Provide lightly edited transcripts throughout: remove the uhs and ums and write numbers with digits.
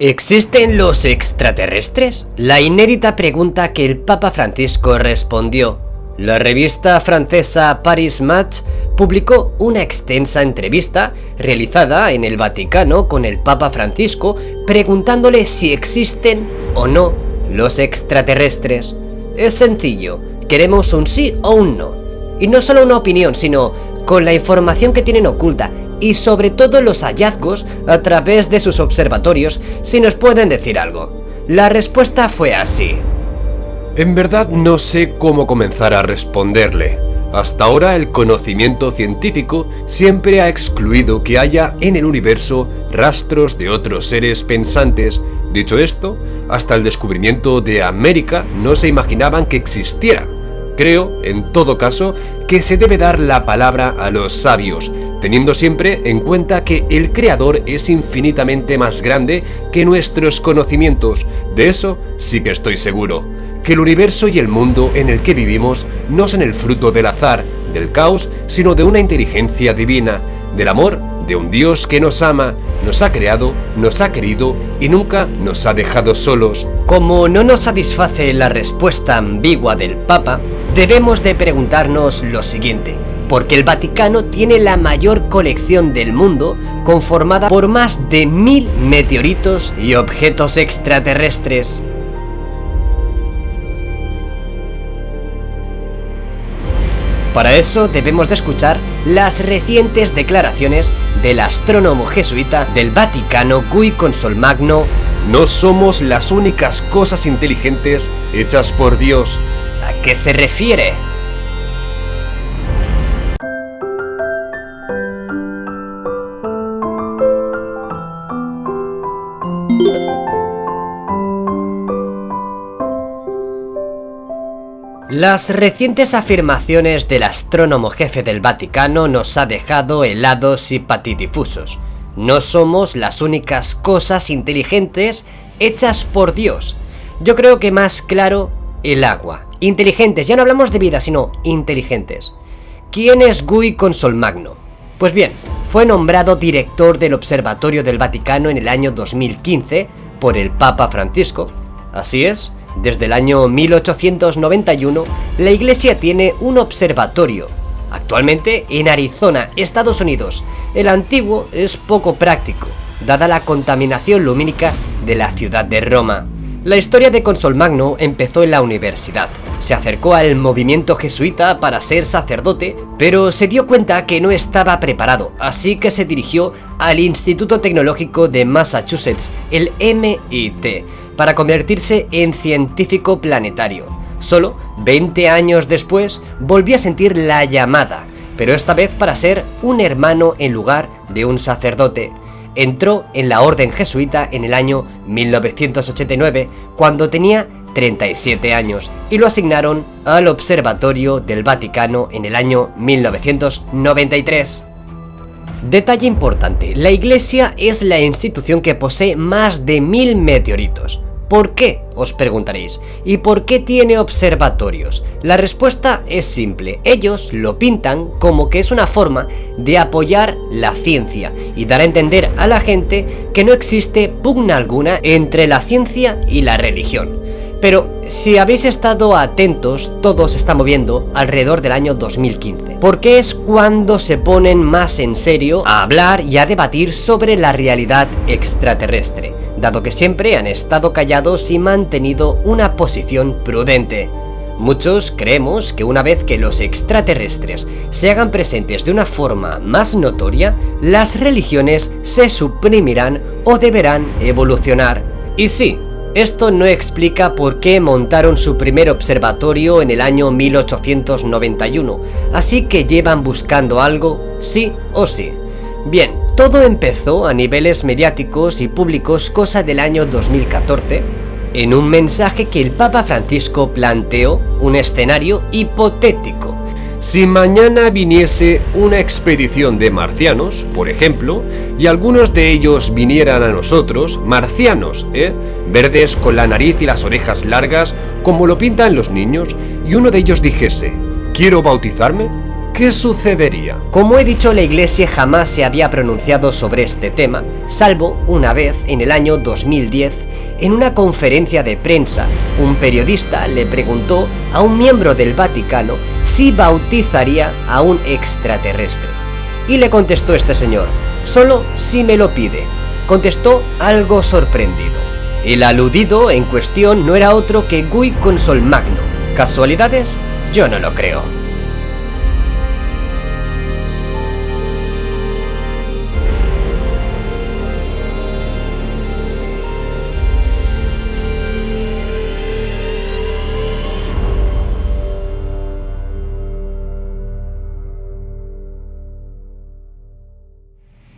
¿Existen los extraterrestres? La inédita pregunta que el Papa Francisco respondió. La revista francesa Paris Match publicó una extensa entrevista realizada en el Vaticano con el Papa Francisco preguntándole si existen o no los extraterrestres. Es sencillo, queremos un sí o un no. Y no solo una opinión, sino con la información que tienen oculta y sobre todo los hallazgos a través de sus observatorios, si nos pueden decir algo. La respuesta fue así. En verdad no sé cómo comenzar a responderle. Hasta ahora el conocimiento científico siempre ha excluido que haya en el universo rastros de otros seres pensantes. Dicho esto, hasta el descubrimiento de América no se imaginaban que existiera. Creo, en todo caso, que se debe dar la palabra a los sabios, teniendo siempre en cuenta que el Creador es infinitamente más grande que nuestros conocimientos. De eso sí que estoy seguro, que el universo y el mundo en el que vivimos no son el fruto del azar, del caos, sino de una inteligencia divina, del amor de un Dios que nos ama, nos ha creado, nos ha querido y nunca nos ha dejado solos. Como no nos satisface la respuesta ambigua del Papa, debemos de preguntarnos lo siguiente. Porque el Vaticano tiene la mayor colección del mundo, conformada por más de 1000 meteoritos y objetos extraterrestres. Para eso debemos de escuchar las recientes declaraciones del astrónomo jesuita del Vaticano Guy Consolmagno. No somos las únicas cosas inteligentes hechas por Dios. ¿A qué se refiere? Las recientes afirmaciones del astrónomo jefe del Vaticano nos ha dejado helados y patidifusos. No somos las únicas cosas inteligentes hechas por Dios. Yo creo que más claro, el agua. Inteligentes, ya no hablamos de vida, sino inteligentes. ¿Quién es Guy Consolmagno? Pues bien, fue nombrado director del Observatorio del Vaticano en el año 2015 por el Papa Francisco. Así es. Desde el año 1891, la iglesia tiene un observatorio, actualmente en Arizona, Estados Unidos. El antiguo es poco práctico, dada la contaminación lumínica de la ciudad de Roma. La historia de Consolmagno empezó en la universidad. Se acercó al movimiento jesuita para ser sacerdote, pero se dio cuenta que no estaba preparado, así que se dirigió al Instituto Tecnológico de Massachusetts, el MIT, para convertirse en científico planetario. Solo 20 años después volvió a sentir la llamada, pero esta vez para ser un hermano en lugar de un sacerdote. Entró en la orden jesuita en el año 1989, cuando tenía 37 años, y lo asignaron al Observatorio del Vaticano en el año 1993. Detalle importante, la Iglesia es la institución que posee más de 1000 meteoritos. ¿Por qué?, os preguntaréis. ¿Y por qué tiene observatorios? La respuesta es simple. Ellos lo pintan como que es una forma de apoyar la ciencia y dar a entender a la gente que no existe pugna alguna entre la ciencia y la religión. Pero si habéis estado atentos, todo se está moviendo alrededor del año 2015, porque es cuando se ponen más en serio a hablar y a debatir sobre la realidad extraterrestre, dado que siempre han estado callados y mantenido una posición prudente. Muchos creemos que una vez que los extraterrestres se hagan presentes de una forma más notoria, las religiones se suprimirán o deberán evolucionar. Y sí, esto no explica por qué montaron su primer observatorio en el año 1891, así que llevan buscando algo, sí o sí. Bien, todo empezó a niveles mediáticos y públicos cosa del año 2014, en un mensaje que el Papa Francisco planteó un escenario hipotético. Si mañana viniese una expedición de marcianos, por ejemplo, y algunos de ellos vinieran a nosotros, marcianos, verdes con la nariz y las orejas largas, como lo pintan los niños, y uno de ellos dijese, ¿quiero bautizarme?, ¿qué sucedería? Como he dicho, la Iglesia jamás se había pronunciado sobre este tema, salvo una vez en el año 2010, en una conferencia de prensa, un periodista le preguntó a un miembro del Vaticano si bautizaría a un extraterrestre. Y le contestó este señor: solo si me lo pide. Contestó algo sorprendido. El aludido en cuestión no era otro que Guy Consolmagno. ¿Casualidades? Yo no lo creo.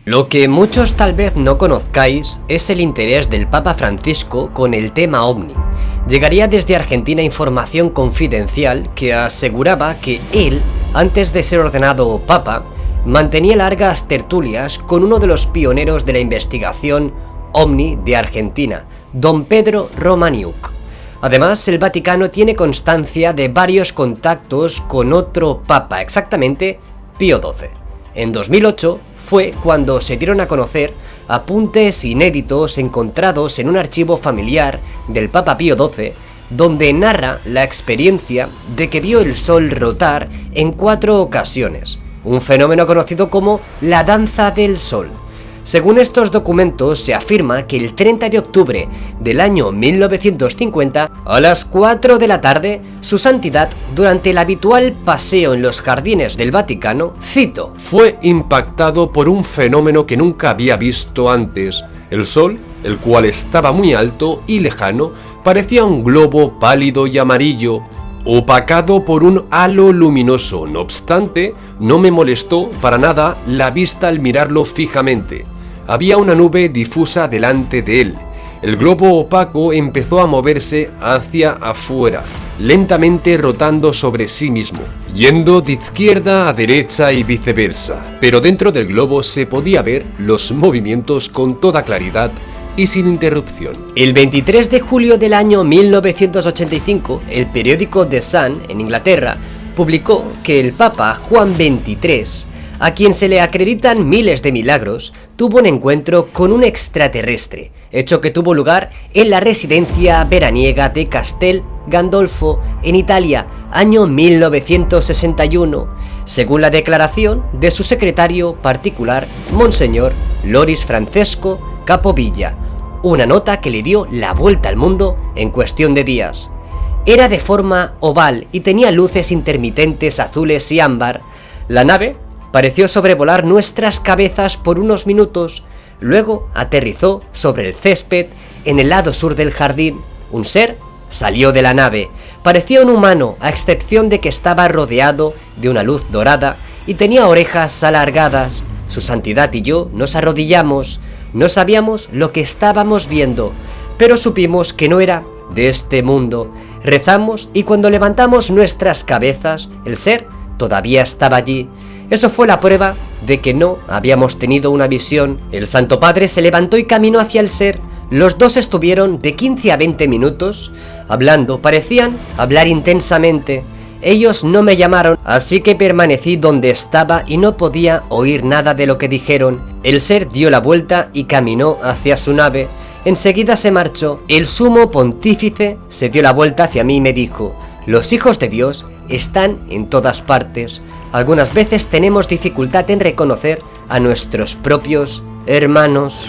Lo que muchos tal vez no conozcáis es el interés del Papa Francisco con el tema ovni. Llegaría desde Argentina información confidencial que aseguraba que él, antes de ser ordenado Papa, mantenía largas tertulias con uno de los pioneros de la investigación ovni de Argentina, don Pedro Romaniuk. Además, el Vaticano tiene constancia de varios contactos con otro Papa, exactamente Pío XII. En 2008 fue cuando se dieron a conocer apuntes inéditos encontrados en un archivo familiar del Papa Pío XII, donde narra la experiencia de que vio el Sol rotar en 4 ocasiones, un fenómeno conocido como la danza del Sol. Según estos documentos, se afirma que el 30 de octubre del año 1950, a las 4 de la tarde, su santidad, durante el habitual paseo en los jardines del Vaticano, cito, fue impactado por un fenómeno que nunca había visto antes. El Sol, el cual estaba muy alto y lejano, parecía un globo pálido y amarillo, opacado por un halo luminoso. No obstante, no me molestó para nada la vista al mirarlo fijamente. Había una nube difusa delante de él. El globo opaco empezó a moverse hacia afuera, lentamente rotando sobre sí mismo, yendo de izquierda a derecha y viceversa. Pero dentro del globo se podía ver los movimientos con toda claridad y sin interrupción. El 23 de julio del año 1985, el periódico The Sun, en Inglaterra, publicó que el Papa Juan XXIII, a quien se le acreditan miles de milagros, tuvo un encuentro con un extraterrestre, hecho que tuvo lugar en la residencia veraniega de Castel Gandolfo, en Italia, año 1961, según la declaración de su secretario particular, Monseñor Loris Francesco Capovilla, una nota que le dio la vuelta al mundo en cuestión de días. Era de forma oval y tenía luces intermitentes azules y ámbar. La nave pareció sobrevolar nuestras cabezas por unos minutos, luego aterrizó sobre el césped en el lado sur del jardín. Un ser salió de la nave, parecía un humano a excepción de que estaba rodeado de una luz dorada y tenía orejas alargadas. Su santidad y yo nos arrodillamos. No sabíamos lo que estábamos viendo, pero supimos que no era de este mundo. Rezamos y cuando levantamos nuestras cabezas, el ser todavía estaba allí. Eso fue la prueba de que no habíamos tenido una visión. El Santo Padre se levantó y caminó hacia el ser. Los dos estuvieron de 15 a 20 minutos hablando, parecían hablar intensamente. Ellos no me llamaron, así que permanecí donde estaba y no podía oír nada de lo que dijeron. El ser dio la vuelta y caminó hacia su nave. Enseguida se marchó. El sumo pontífice se dio la vuelta hacia mí y me dijo: los hijos de Dios están en todas partes. Algunas veces tenemos dificultad en reconocer a nuestros propios hermanos.